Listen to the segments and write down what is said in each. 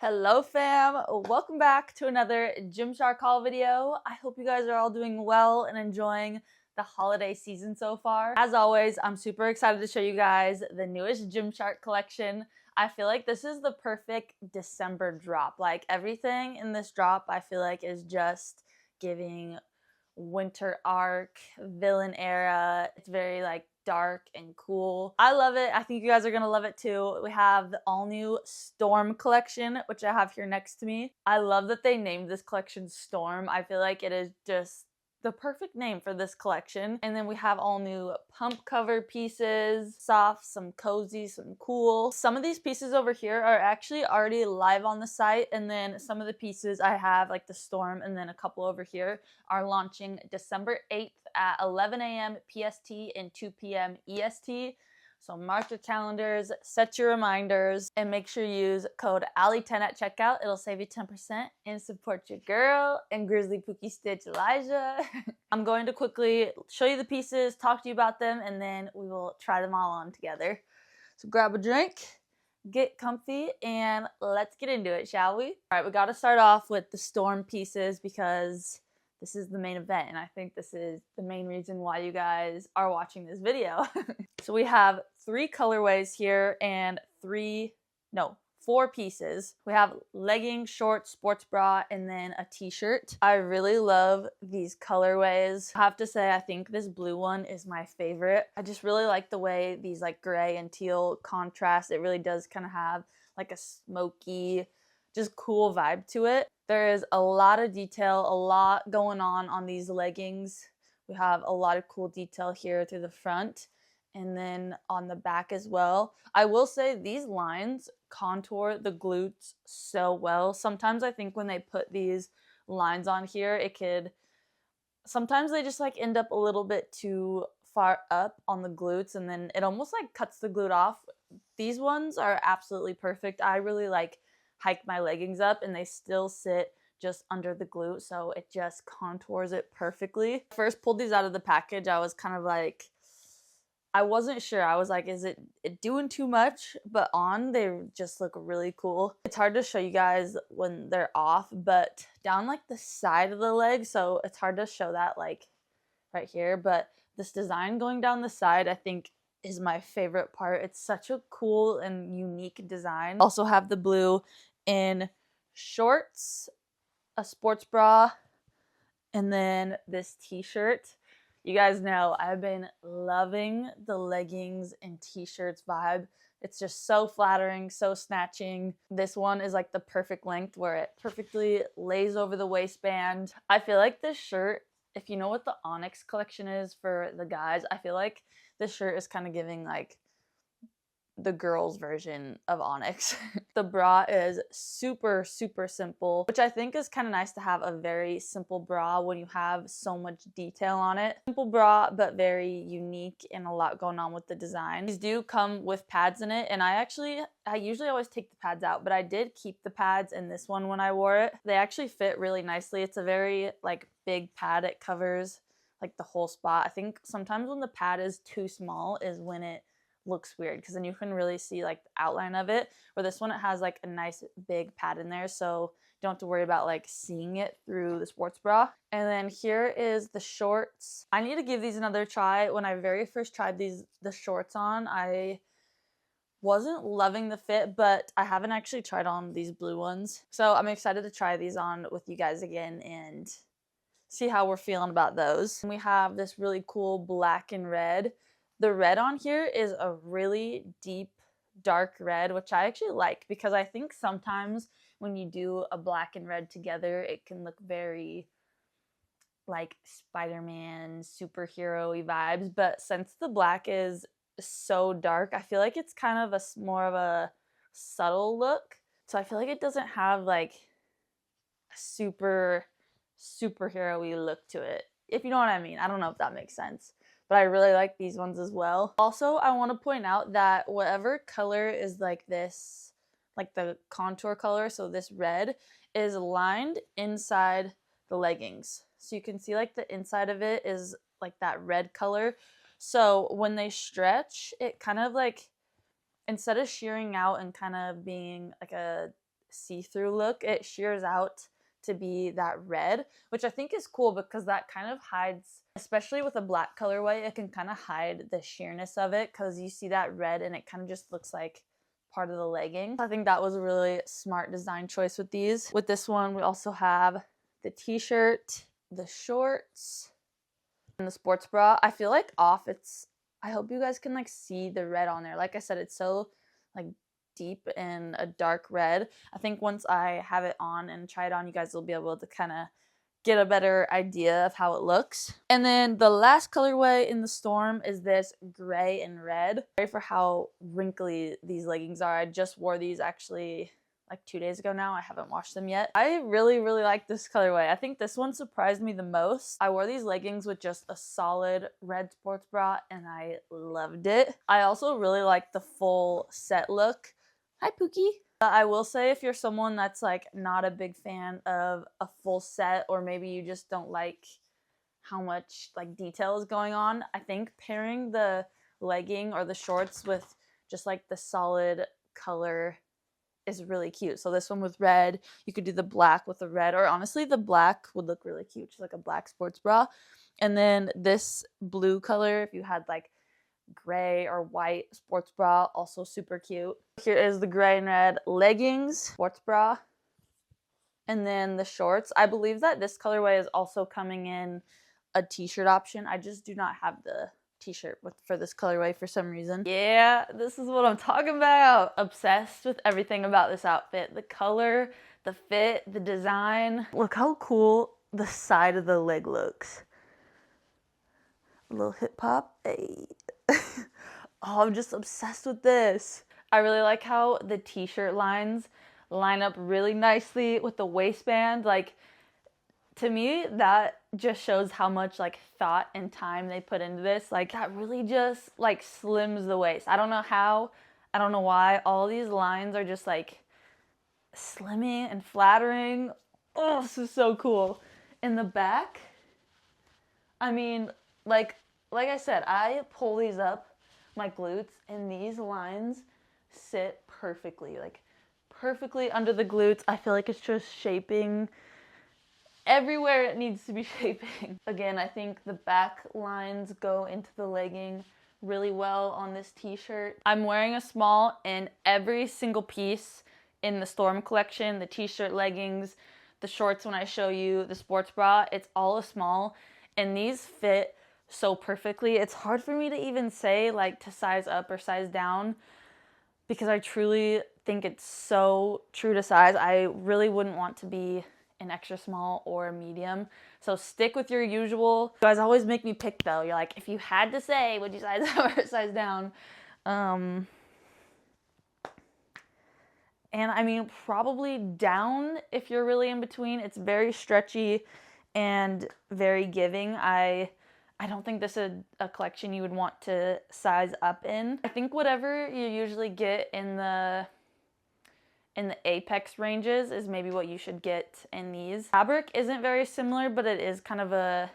Hello fam, welcome back to another Gymshark haul video. I hope you guys are all doing well and enjoying the holiday season so far. As always, I'm super excited to show you guys the newest Gymshark collection. I feel like this is the perfect December drop. Like everything in this drop I feel like is just giving winter arc, villain era. It's very like dark and cool. I love it. I think you guys are gonna love it too. We have the all new Storm collection, which I have here next to me. I love that they named this collection Storm. I feel like it is just the perfect name for this collection. And then we have all new pump cover pieces, soft, some cozy, some cool. Some of these pieces over here are actually already live on the site, and then some of the pieces I have, like the Storm, and then a couple over here, are launching December 8th at 11 a.m. PST and 2 p.m. EST. So mark your calendars, set your reminders, and make sure you use code Alli10 at checkout. It'll save you 10% and support your girl and Grizzly Pookie Stitch Elijah. I'm going to quickly show you the pieces, talk to you about them, and then we will try them all on together. So grab a drink, get comfy, and let's get into it, shall we? All right, we got to start off with the Storm pieces because this is the main event, and I think this is the main reason why you guys are watching this video. So we have 3 colorways here and 4 pieces. We have legging, shorts, sports bra, and then a t-shirt. I really love these colorways. I have to say, I think this blue one is my favorite. I just really like the way these like gray and teal contrast. It really does kind of have like a smoky, just cool vibe to it. There is a lot of detail, a lot going on these leggings. We have a lot of cool detail here through the front and then on the back as well. I will say these lines contour the glutes so well. Sometimes I think when they put these lines on here, sometimes they just like end up a little bit too far up on the glutes, and then it almost like cuts the glute off. These ones are absolutely perfect. I really like hike my leggings up and they still sit just under the glute, so it just contours it perfectly. First pulled these out of the package, I was kind of like, I wasn't sure. I was like, is it doing too much? But on, they just look really cool. It's hard to show you guys when they're off, but down like the side of the leg, so it's hard to show that like right here, but this design going down the side I think is my favorite part. It's such a cool and unique design. Also have the blue in shorts, a sports bra, and then this t-shirt. You guys know I've been loving the leggings and t-shirts vibe. It's just so flattering, so snatching. This one is like the perfect length where it perfectly lays over the waistband. I feel like this shirt, if you know what the Onyx collection is for the guys, I feel like this shirt is kind of giving like the girls version of Onyx. The bra is super simple, which I think is kind of nice to have a very simple bra when you have so much detail on it. Simple bra, but very unique and a lot going on with the design. These do come with pads in it, and I usually always take the pads out, but I did keep the pads in this one when I wore it. They actually fit really nicely. It's a very like big pad. It covers like the whole spot. I think sometimes when the pad is too small is when it looks weird, because then you can really see like the outline of it, where this one it has like a nice big pad in there, so you don't have to worry about like seeing it through the sports bra. And then here is the shorts. I need to give these another try. When I very first tried the shorts on, I wasn't loving the fit, but I haven't actually tried on these blue ones, so I'm excited to try these on with you guys again and see how we're feeling about those. And we have this really cool black and red. The red on here is a really deep, dark red, which I actually like, because I think sometimes when you do a black and red together, it can look very like Spider-Man, superhero-y vibes. But since the black is so dark, I feel like it's kind of more of a subtle look. So I feel like it doesn't have like a superhero-y look to it, if you know what I mean. I don't know if that makes sense, but I really like these ones as well. Also, I want to point out that whatever color is like this, like the contour color, so this red, is lined inside the leggings. So you can see like the inside of it is like that red color. So when they stretch, it kind of like, instead of shearing out and kind of being like a see-through look. It shears out to be that red, which I think is cool because that kind of hides, especially with a black colorway, it can kind of hide the sheerness of it because you see that red and it kind of just looks like part of the legging. I think that was a really smart design choice with these. With this one, we also have the t-shirt, the shorts, and the sports bra. I feel like off it's, I hope you guys can like see the red on there. Like I said, it's so like deep in a dark red. I think once I have it on and try it on, you guys will be able to kind of get a better idea of how it looks. And then the last colorway in the Storm is this gray and red. Sorry for how wrinkly these leggings are. I just wore these actually like 2 days ago now. I haven't washed them yet. I really like this colorway. I think this one surprised me the most. I wore these leggings with just a solid red sports bra and I loved it. I also really like the full set look. Hi, Pookie. I will say if you're someone that's like not a big fan of a full set, or maybe you just don't like how much like detail is going on, I think pairing the legging or the shorts with just like the solid color is really cute. So this one with red, you could do the black with the red, or honestly the black would look really cute, just like a black sports bra. And then this blue color, if you had like gray or white sports bra, also super cute. Here is the gray and red leggings, sports bra, and then the shorts. I believe that this colorway is also coming in a t-shirt option. I just do not have the t-shirt for this colorway for some reason. Yeah, this is what I'm talking about. Obsessed with everything about this outfit. The color, the fit, the design. Look how cool the side of the leg looks. A little hip hop. Hey. Oh, I'm just obsessed with this. I really like how the t-shirt lines line up really nicely with the waistband. Like, to me, that just shows how much like thought and time they put into this. Like, that really just like slims the waist. I don't know how, I don't know why. All these lines are just like slimming and flattering. Oh, this is so cool. In the back, I mean, like I said, I pull these up my glutes and these lines sit perfectly, like perfectly under the glutes. I feel like it's just shaping everywhere it needs to be shaping. Again, I think the back lines go into the legging really well on this t-shirt. I'm wearing a small in every single piece in the Storm collection, the t-shirt, leggings, the shorts when I show you, the sports bra, it's all a small, and these fit so perfectly. It's hard for me to even say like to size up or size down because I truly think it's so true to size. I really wouldn't want to be an extra small or a medium. So stick with your usual. You guys always make me pick though. You're like, if you had to say, would you size up or size down? And I mean, probably down if you're really in between. It's very stretchy and very giving. I don't think this is a collection you would want to size up in. I think whatever you usually get in the Apex ranges is maybe what you should get in these. Fabric isn't very similar, but it is kind of a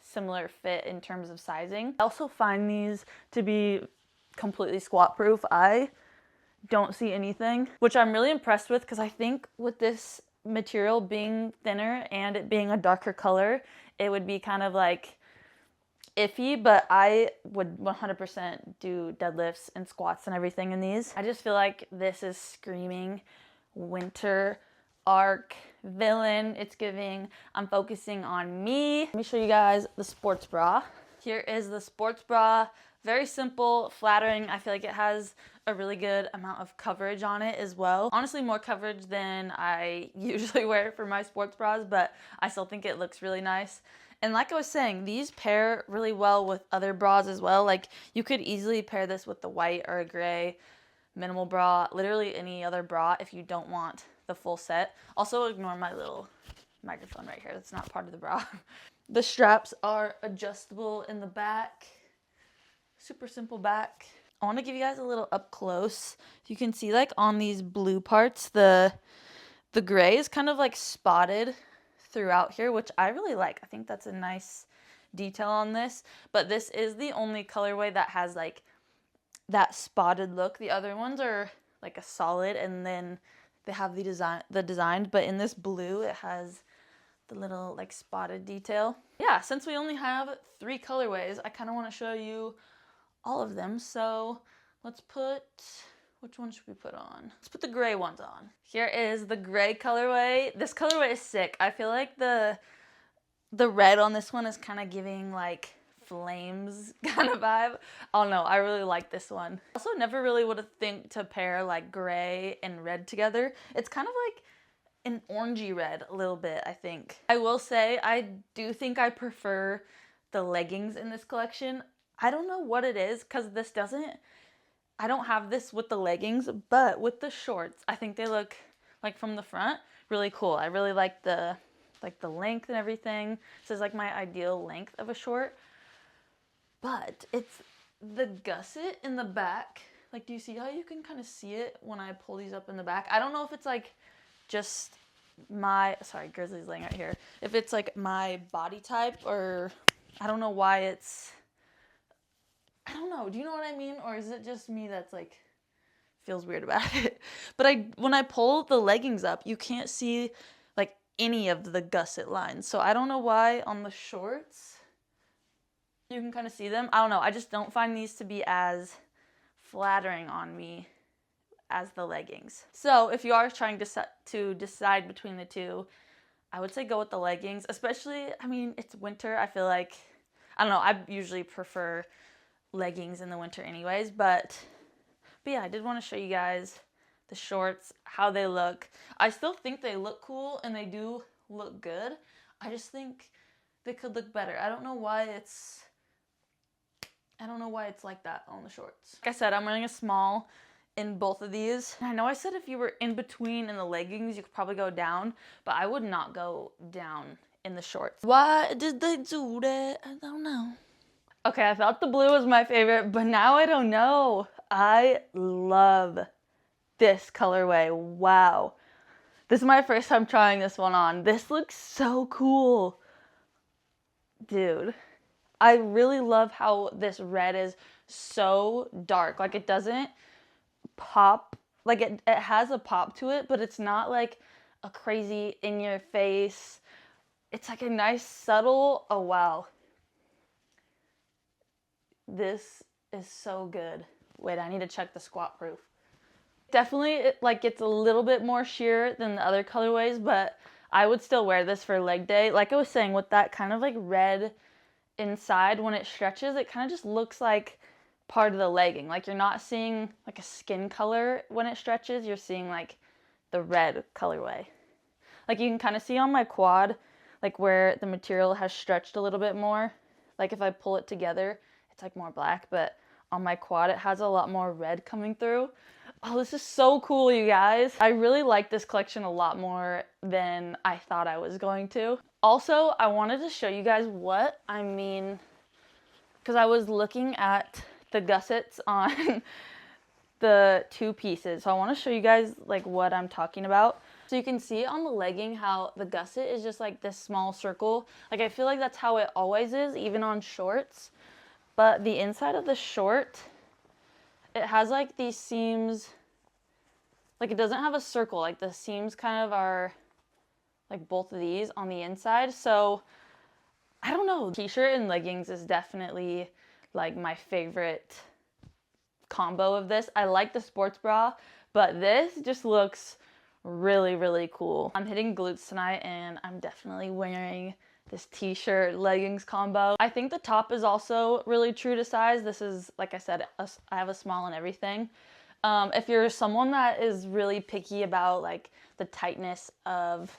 similar fit in terms of sizing. I also find these to be completely squat proof. I don't see anything, which I'm really impressed with because I think with this material being thinner and it being a darker color, it would be kind of like iffy, but I would 100% do deadlifts and squats and everything in these. I just feel like this is screaming winter arc villain. It's giving I'm focusing on me. Let me show you guys the sports bra. Here is the sports bra. Very simple, flattering. I feel like it has a really good amount of coverage on it as well. Honestly, more coverage than I usually wear for my sports bras, but I still think it looks really nice. And like I was saying, these pair really well with other bras as well. Like, you could easily pair this with the white or a gray minimal bra, literally any other bra if you don't want the full set. Also, ignore my little microphone right here. That's not part of the bra. The straps are adjustable in the back. Super simple back. I want to give you guys a little up close. You can see like on these blue parts, the gray is kind of like spotted throughout here, which I really like. I think that's a nice detail on this, but this is the only colorway that has like that spotted look. The other ones are like a solid, and then they have the design, but in this blue, it has the little like spotted detail. Yeah, since we only have 3 colorways, I kind of want to show you all of them. So let's put, which one should we put on? Let's put the gray ones on. Here is the gray colorway. This colorway is sick. I feel like the red on this one is kind of giving like flames kind of vibe. Oh no, I really like this one. Also never really would have think to pair like gray and red together. It's kind of like an orangey red a little bit, I think. I will say I do think I prefer the leggings in this collection. I don't know what it is because this doesn't, I don't have this with the leggings, but with the shorts, I think they look like from the front really cool. I really like the length and everything. This is like my ideal length of a short. But it's the gusset in the back. Like, do you see how you can kind of see it when I pull these up in the back? I don't know if it's like just my, sorry, Grizzly's laying right here. If it's like my body type or I don't know why it's, I don't know. Do you know what I mean? Or is it just me that's like, feels weird about it? But when I pull the leggings up, you can't see like any of the gusset lines. So I don't know why on the shorts you can kind of see them. I don't know. I just don't find these to be as flattering on me as the leggings. So if you are trying to decide between the two, I would say go with the leggings. Especially, I mean, it's winter. I feel like, I don't know, I usually prefer leggings in the winter anyways. But yeah, I did want to show you guys the shorts, how they look. I still think they look cool and they do look good. I just think they could look better. I don't know why it's like that on the shorts. Like I said, I'm wearing a small in both of these. And I know I said if you were in between in the leggings, you could probably go down, but I would not go down in the shorts. Why did they do that? I don't know. Okay, I thought the blue was my favorite, but now I don't know. I love this colorway. Wow. This is my first time trying this one on. This looks so cool. Dude. I really love how this red is so dark. Like, it doesn't pop. Like, it has a pop to it, but it's not like a crazy in your face. It's like a nice subtle, oh wow. This is so good. Wait, I need to check the squat proof. Definitely, it like gets a little bit more sheer than the other colorways, but I would still wear this for leg day. Like I was saying, with that kind of like red inside, when it stretches, it kind of just looks like part of the legging. Like you're not seeing like a skin color when it stretches, you're seeing like the red colorway. Like you can kind of see on my quad, like where the material has stretched a little bit more. Like if I pull it together, it's like more black, but on my quad, it has a lot more red coming through. Oh, this is so cool, you guys. I really like this collection a lot more than I thought I was going to. Also, I wanted to show you guys what I mean, because I was looking at the gussets on the two pieces. So I want to show you guys like what I'm talking about. So you can see on the legging how the gusset is just like this small circle. Like I feel like that's how it always is, even on shorts. But the inside of the short, it has like these seams, like it doesn't have a circle. Like the seams kind of are like both of these on the inside. So I don't know. T-shirt and leggings is definitely like my favorite combo of this. I like the sports bra, but this just looks really, really cool. I'm hitting glutes tonight and I'm definitely wearing this t-shirt leggings combo. I think the top is also really true to size. This is, like I said, I have a small and everything. If you're someone that is really picky about like the tightness of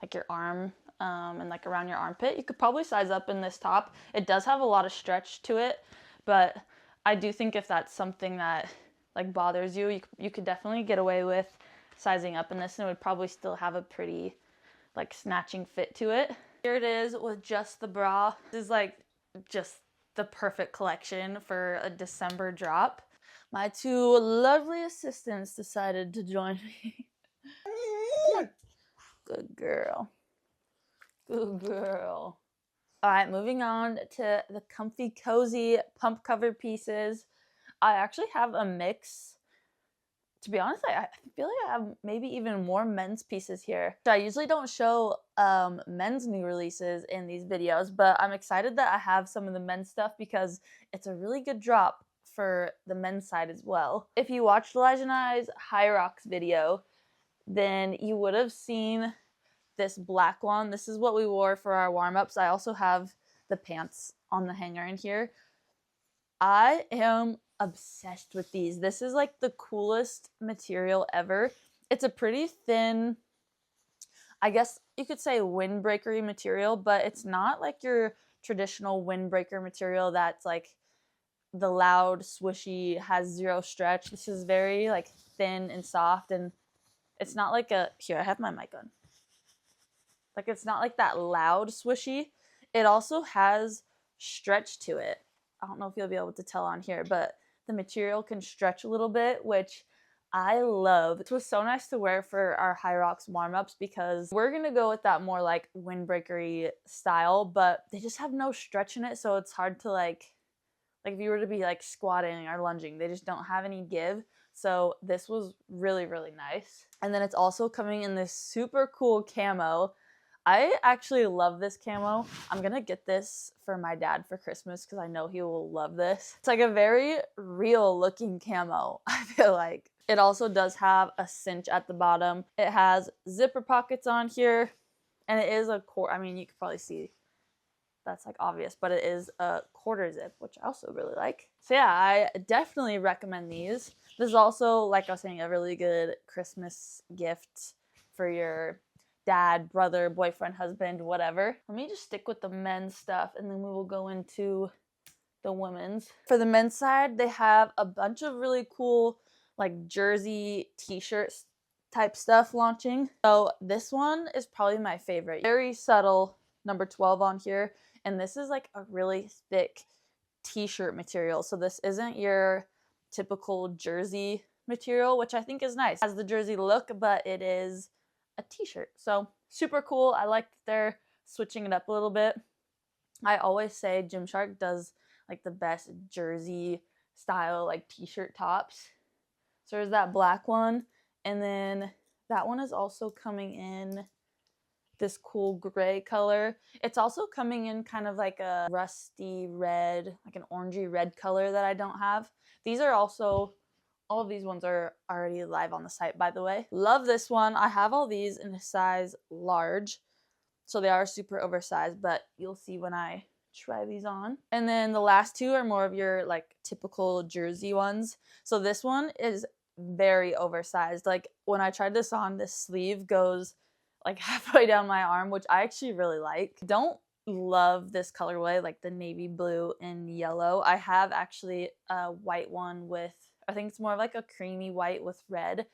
like your arm and like around your armpit, you could probably size up in this top. It does have a lot of stretch to it, but I do think if that's something that like bothers you, you could definitely get away with sizing up in this, and it would probably still have a pretty like snatching fit to it. Here it is with just the bra. This is like just the perfect collection for a December drop. My two lovely assistants decided to join me. Good girl. Good girl. All right, moving on to the comfy, cozy pump cover pieces. I actually have a mix To be honest, I feel like I have maybe even more men's pieces here. I usually don't show men's new releases in these videos, but I'm excited that I have some of the men's stuff because it's a really good drop for the men's side as well. If you watched Elijah and I's High Rocks video, then you would have seen this black one. This is what we wore for our warm-ups. I also have the pants on the hanger in here. I am obsessed with these. This is like the coolest material ever. It's a pretty thin, I guess you could say windbreakery material, but it's not like your traditional windbreaker material that's like the loud, swishy, has zero stretch. This is very like thin and soft, and it's not like a, here, I have my mic on. Like it's not like that loud swishy. It also has stretch to it. I don't know if you'll be able to tell on here, but the material can stretch a little bit, which I love. It was so nice to wear for our High Rocks warm-ups because we're going to go with that more like windbreakery style, but they just have no stretch in it, so it's hard to like if you were to be like squatting or lunging, they just don't have any give. So this was really, really nice. And then it's also coming in this super cool camo. I actually love this camo. I'm gonna get this for my dad for Christmas because I know he will love this. It's like a very real looking camo, I feel like. It also does have a cinch at the bottom. It has zipper pockets on here, and it is a I mean, you can probably see that's like obvious, but it is a quarter zip, which I also really like. So yeah, I definitely recommend these. This is also, like I was saying, a really good Christmas gift for your dad, brother, boyfriend, husband, whatever. Let me just stick with the men's stuff and then we will go into the women's. For the men's side, they have a bunch of really cool like jersey t-shirts type stuff launching. So this one is probably my favorite. Very subtle, number 12 on here. And this is like a really thick t-shirt material. So this isn't your typical jersey material, which I think is nice. It has the jersey look, but it is a t-shirt. So super cool. I like that they're switching it up a little bit. I always say Gymshark does like the best jersey style like t-shirt tops. So there's that black one, and then that one is also coming in this cool gray color. It's also coming in kind of like a rusty red, like an orangey red color that I don't have. These are also, all of these ones are already live on the site, by the way. Love this one. I have all these in a size large, so they are super oversized, but you'll see when I try these on. And then the last two are more of your like typical jersey ones. So this one is very oversized. Like when I tried this on, this sleeve goes like halfway down my arm, which I actually really like. Don't love this colorway, like the navy blue and yellow. I have actually a white one with, I think it's more of like a creamy white with red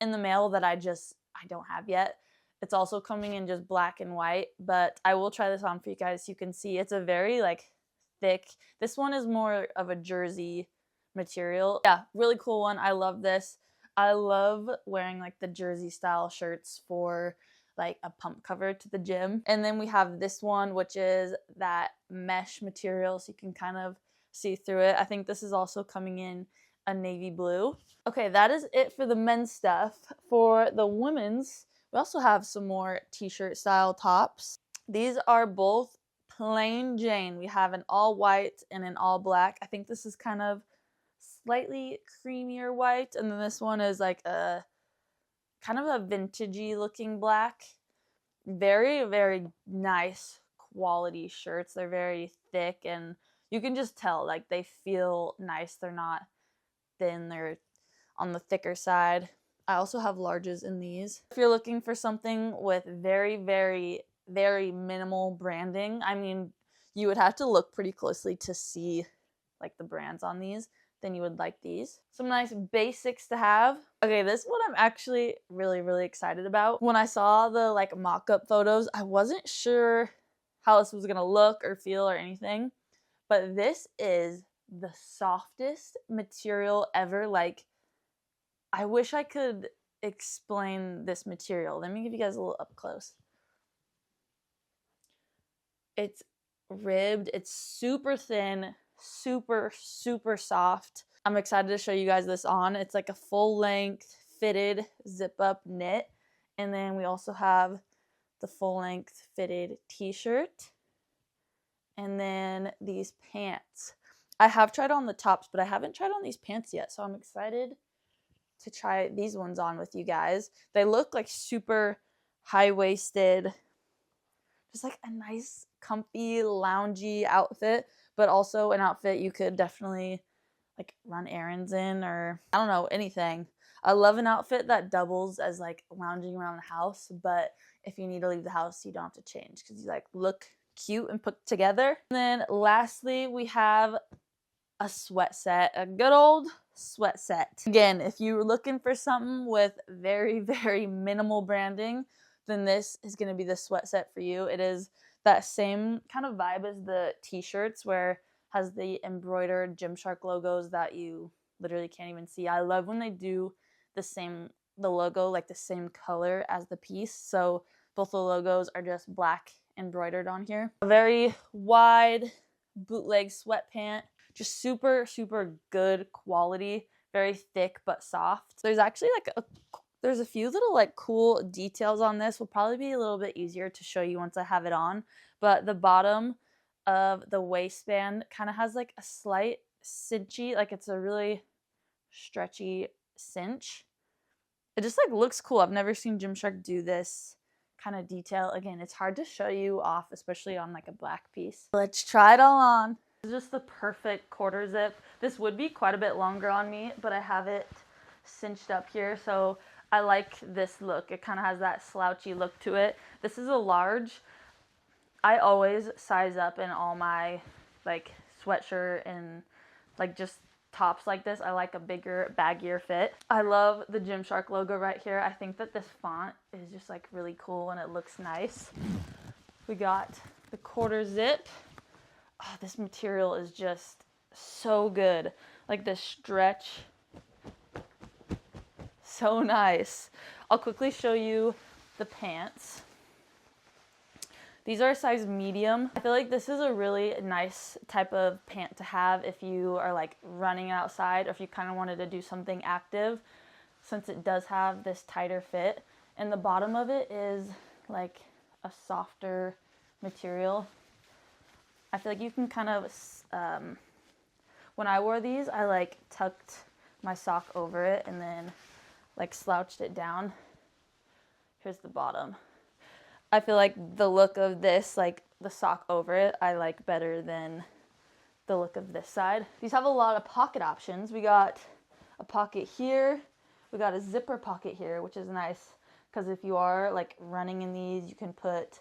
in the mail that I don't have yet. It's also coming in just black and white, but I will try this on for you guys so you can see. It's a very like thick, this one is more of a jersey material. Yeah, really cool one. I love this. I love wearing like the jersey style shirts for like a pump cover to the gym. And then we have this one, which is that mesh material, so you can kind of see through it. I think this is also coming in a navy blue. Okay, that is it for the men's stuff. For the women's, we also have some more t-shirt style tops. These are both plain Jane. We have an all white and an all black. I think this is kind of slightly creamier white, and then this one is like a kind of a vintagey looking black. Very, very nice quality shirts. They're very thick and you can just tell like they feel nice. They're not thin, they're on the thicker side. I also have larges in these. If you're looking for something with very, very, very minimal branding, I mean, you would have to look pretty closely to see like the brands on these, then you would like these. Some nice basics to have. Okay, this one I'm actually really, really excited about. When I saw the like mock-up photos, I wasn't sure how this was gonna look or feel or anything, but this is the softest material ever. Like, I wish I could explain this material. Let me give you guys a little up close. It's ribbed, it's super thin, super, super soft. I'm excited to show you guys this on. It's like a full length fitted zip up knit. And then we also have the full length fitted t-shirt. And then these pants. I have tried on the tops, but I haven't tried on these pants yet. So I'm excited to try these ones on with you guys. They look like super high-waisted, just like a nice, comfy, loungy outfit, but also an outfit you could definitely like run errands in, or I don't know, anything. I love an outfit that doubles as like lounging around the house, but if you need to leave the house, you don't have to change because you like look cute and put together. And then lastly, we have a sweat set, a good old sweat set. Again, if you're looking for something with very, very minimal branding, then this is going to be the sweat set for you. It is that same kind of vibe as the t-shirts, where it has the embroidered Gymshark logos that you literally can't even see. I love when they do the logo like the same color as the piece, so both the logos are just black embroidered on here. A very wide bootleg sweat pant, just super, super good quality, very thick but soft. There's actually like there's a few little like cool details on this. Will probably be a little bit easier to show you once I have it on, but the bottom of the waistband kind of has like a slight cinchy, like it's a really stretchy cinch. It just like looks cool. I've never seen Gymshark do this kind of detail. Again, it's hard to show you off, especially on like a black piece. Let's try it all on. It's just the perfect quarter zip. This would be quite a bit longer on me, but I have it cinched up here, so I like this look. It kind of has that slouchy look to it. This is a large. I always size up in all my like sweatshirt and like just tops like this. I like a bigger, baggier fit. I love the Gymshark logo right here. I think that this font is just like really cool and it looks nice. We got the quarter zip. Oh, this material is just so good. Like the stretch, so nice. I'll quickly show you the pants. These are a size medium. I feel like this is a really nice type of pant to have if you are like running outside, or if you kind of wanted to do something active, since it does have this tighter fit. And the bottom of it is like a softer material. I feel like you can kind of, when I wore these, I like tucked my sock over it and then like slouched it down. Here's the bottom. I feel like the look of this, like the sock over it, I like better than the look of this side. These have a lot of pocket options. We got a pocket here. We got a zipper pocket here, which is nice because if you are like running in these, you can put,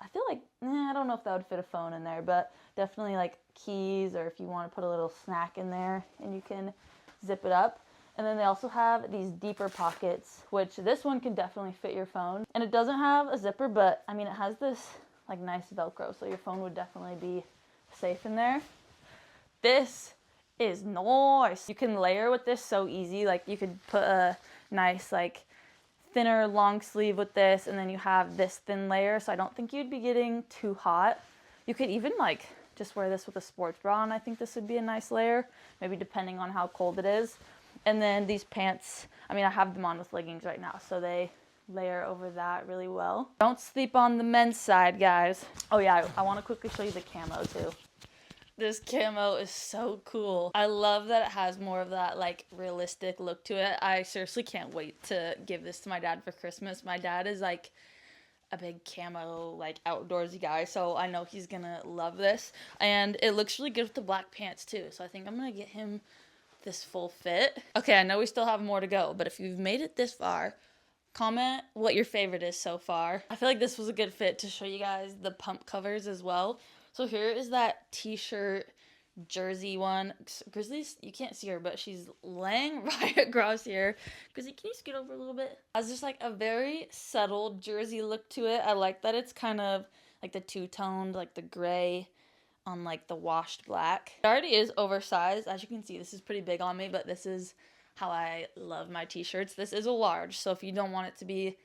I feel like, I don't know if that would fit a phone in there, but definitely like keys, or if you want to put a little snack in there, and you can zip it up. And then they also have these deeper pockets, which this one can definitely fit your phone. And it doesn't have a zipper, but I mean, it has this like nice Velcro, so your phone would definitely be safe in there. This is nice. You can layer with this so easy. Like you could put a nice like thinner long sleeve with this, and then you have this thin layer, so I don't think you'd be getting too hot. You could even like just wear this with a sports bra, and I think this would be a nice layer, maybe depending on how cold it is. And then these pants, I mean, I have them on with leggings right now, so they layer over that really well. Don't sleep on the men's side, guys. Oh yeah, I want to quickly show you the camo too. This camo is so cool. I love that it has more of that like realistic look to it. I seriously can't wait to give this to my dad for Christmas. My dad is like a big camo like outdoorsy guy, so I know he's gonna love this. And it looks really good with the black pants too, so I think I'm gonna get him this full fit. Okay, I know we still have more to go, but if you've made it this far, comment what your favorite is so far. I feel like this was a good fit to show you guys the pump covers as well. So here is that t-shirt jersey one. Grizzly's, you can't see her, but she's laying right across here. Grizzly, can you scoot over a little bit? It has just like a very subtle jersey look to it. I like that it's kind of like the two-toned, like the gray on like the washed black. It already is oversized. As you can see, this is pretty big on me, but this is how I love my t-shirts. This is a large, so if you don't want it to be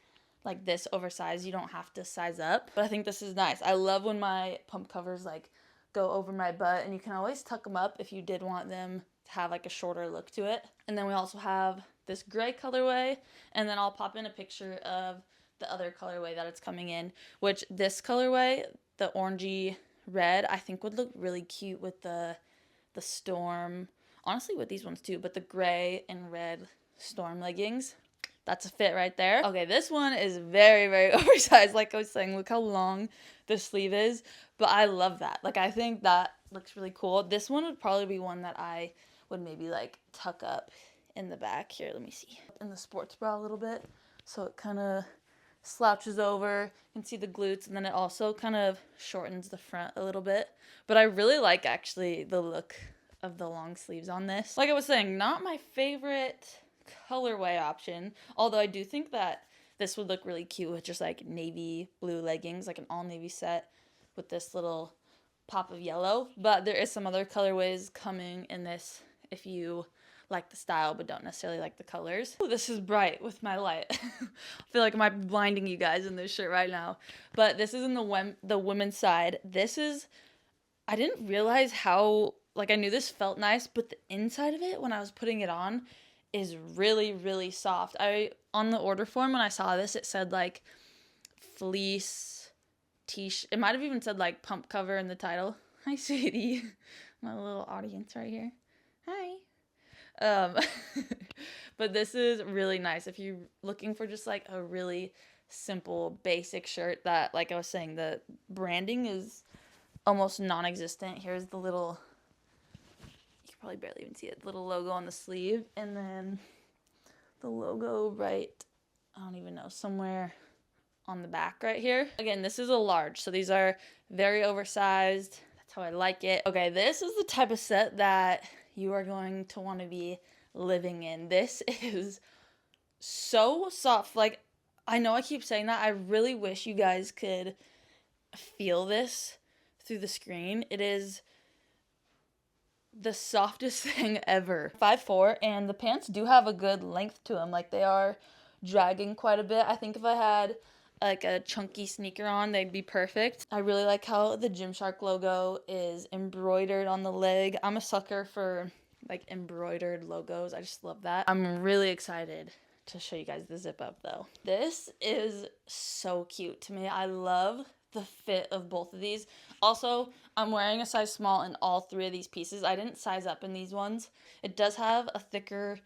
like this oversized, you don't have to size up. But I think this is nice. I love when my pump covers like go over my butt, and you can always tuck them up if you did want them to have like a shorter look to it. And then we also have this gray colorway, and then I'll pop in a picture of the other colorway that it's coming in, which this colorway, the orangey red, I think would look really cute with the storm, honestly with these ones too, but the gray and red storm leggings, that's a fit right there. Okay, this one is very, very oversized. Like I was saying, look how long the sleeve is, but I love that. Like, I think that looks really cool. This one would probably be one that I would maybe like tuck up in the back. Here, let me see. In the sports bra a little bit, so it kind of slouches over. You can see the glutes, and then it also kind of shortens the front a little bit. But I really like actually the look of the long sleeves on this. Like I was saying, not my favorite colorway option, although I do think that this would look really cute with just like navy blue leggings, like an all navy set with this little pop of yellow. But there is some other colorways coming in this if you like the style but don't necessarily like the colors. Oh, this is bright with my light. I feel like I'm blinding you guys in this shirt right now. But this is in the women's side. This is, I didn't realize how, like, I knew this felt nice, but the inside of it when I was putting it on is really, really soft. On the order form when I saw this, it said like fleece t-shirt. It might have even said like pump cover in the title. Hi, sweetie. My little audience right here. Hi. But this is really nice if you're looking for just like a really simple basic shirt that, like I was saying, the branding is almost non-existent. Here's the little, you can probably barely even see it, little logo on the sleeve, and then the logo right, I don't even know, somewhere on the back right here. Again, this is a large, so these are very oversized. That's how I like it. Okay, this is the type of set that you are going to want to be living in. This is so soft. Like, I know I keep saying that. I really wish you guys could feel this through the screen. It is the softest thing ever. 5'4", and the pants do have a good length to them. Like, they are dragging quite a bit. I think if I had like a chunky sneaker on, they'd be perfect. I really like how the Gymshark logo is embroidered on the leg. I'm a sucker for like embroidered logos. I just love that. I'm really excited to show you guys the zip up though. This is so cute to me. I love the fit of both of these. Also, I'm wearing a size small in all three of these pieces. I didn't size up in these ones. It does have a thicker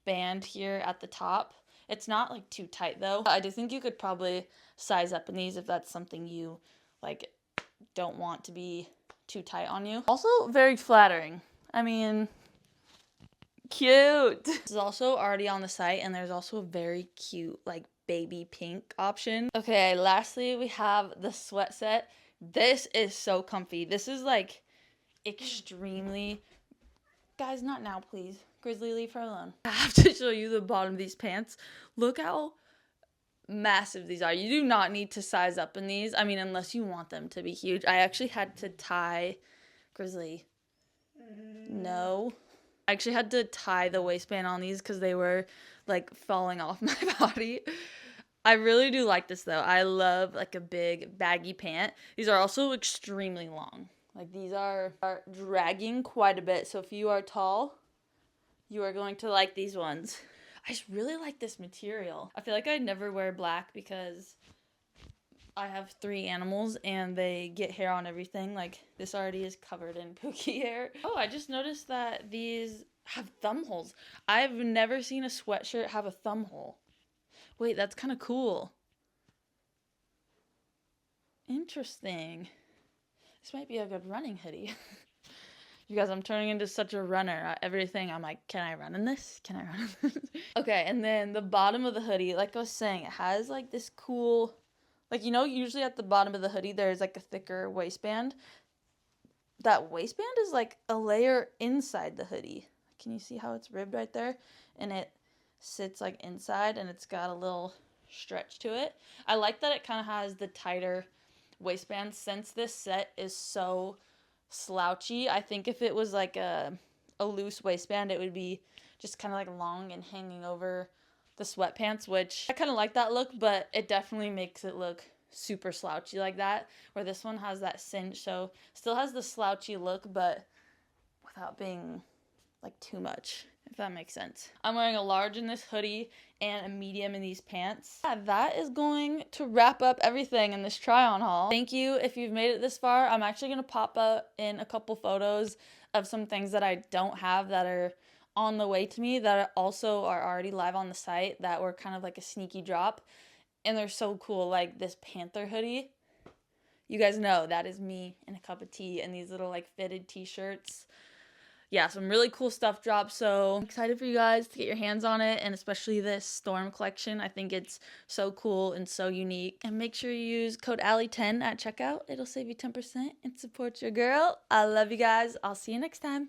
band here at the top. It's not like too tight though. I do think you could probably size up in these if that's something you like don't want to be too tight on you. Also very flattering. I mean, cute. This is also already on the site, and there's also a very cute like baby pink option. Okay, lastly we have the sweat set. This is so comfy. This is like extremely, guys, not now please. Grizzly, leave her alone. I have to show you the bottom of these pants. Look how massive these are. You do not need to size up in these. I mean, unless you want them to be huge. I actually had to tie, Grizzly, no. I actually had to tie the waistband on these because they were like falling off my body. I really do like this though. I love like a big baggy pant. These are also extremely long. Like these are dragging quite a bit. So if you are tall, you are going to like these ones. I just really like this material. I feel like I never wear black because I have 3 animals and they get hair on everything. Like this already is covered in pookie hair. Oh, I just noticed that these have thumb holes. I've never seen a sweatshirt have a thumb hole. Wait, that's kind of cool. Interesting. This might be a good running hoodie. You guys, I'm turning into such a runner. Everything, I'm like, can I run in this? Can I run in this? Okay, and then the bottom of the hoodie, like I was saying, it has like this cool, like, you know, usually at the bottom of the hoodie, there's like a thicker waistband. That waistband is like a layer inside the hoodie. Can you see how it's ribbed right there? And it sits like inside and it's got a little stretch to it. I like that it kind of has the tighter waistband. Since this set is so slouchy, I think if it was like a loose waistband, it would be just kind of like long and hanging over the sweatpants, which I kind of like that look, but it definitely makes it look super slouchy like that, where this one has that cinch, so still has the slouchy look, but without being like too much, if that makes sense. I'm wearing a large in this hoodie and a medium in these pants. Yeah, that is going to wrap up everything in this try-on haul. Thank you if you've made it this far. I'm actually going to pop up in a couple photos of some things that I don't have that are on the way to me that also are already live on the site that were kind of like a sneaky drop. And they're so cool, like this Panther hoodie. You guys know that is me in a cup of tea and these little like fitted t-shirts. Yeah, some really cool stuff dropped, so I'm excited for you guys to get your hands on it, and especially this Storm collection. I think it's so cool and so unique. And make sure you use code Alli10 at checkout. It'll save you 10% and support your girl. I love you guys. I'll see you next time.